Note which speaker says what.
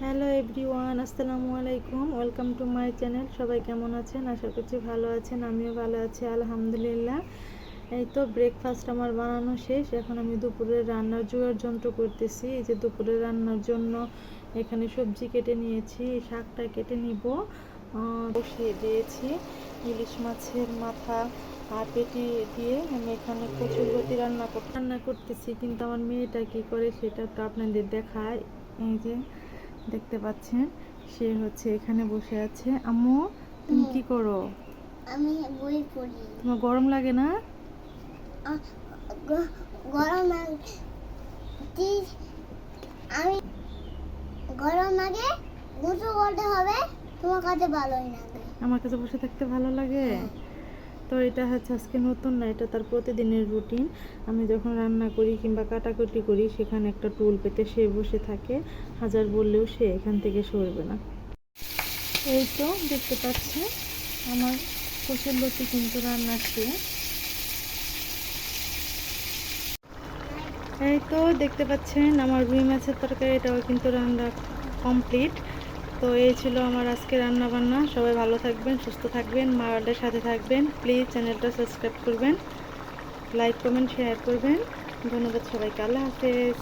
Speaker 1: Hello everyone, আসসালামু আলাইকুম। Welcome to my channel. সবাই কেমন আছেন? আশা করছি ভালো আছেন। আমিও ভালো আছি আলহামদুলিল্লাহ। এই তো ব্রেকফাস্ট আমার বানানো শেষ। এখন আমি দুপুরের রান্নার জোগাড় যন্ত্র করতেছি। এই যে দুপুরের রান্নার জন্য এখানে সবজি কেটে নিয়েছি, শাকটা কেটে নিব। বসিয়ে দিয়েছি ইলিশ মাছের মাথা আর পেটি দিয়ে। আমি এখানে কচুরলতি রান্না করতেছি, কিন্তু আমার মেয়েটা কি করে সেটা তো আপনাদের দেখায়। এই যে দেখতে পাচ্ছেন, সে হচ্ছে এখানে বসে আছে। আম্মু, তুমি কি করো?
Speaker 2: আমি বই পড়ি।
Speaker 1: তোমার গরম লাগে না?
Speaker 2: গরম লাগে। আমি গরম লাগে, গোসল করতে হবে। তোমার কাছে ভালোই লাগে।
Speaker 1: আমার কাছে বসে থাকতে ভালো লাগে। তো এটা হচ্ছে আজকে নতুন না, এটা তার প্রতিদিনের রুটিন। আমি যখন রান্না করি কিংবা কাটাকুটি করি, সেখানে একটা টুল পেতে সে বসে থাকে। হাজার বললেও সে এখান থেকে সরবে না। এই তো দেখতে পাচ্ছে আমার কচুরলতি কিন্তু রান্না শেষ। এই তো দেখতে পাচ্ছেন আমার রুই মাছের তরকারি, এটাও কিন্তু রান্না কমপ্লিট। তো এই ছিল আমার আজকে রান্না বান্না। সবাই ভালো থাকবেন, সুস্থ থাকবেন, মায়ের সাথে থাকবেন। প্লিজ চ্যানেলটা সাবস্ক্রাইব করবেন, লাইক কমেন্ট শেয়ার করবেন। ধন্যবাদ সবাইকে। আল্লাহ হাফেজ।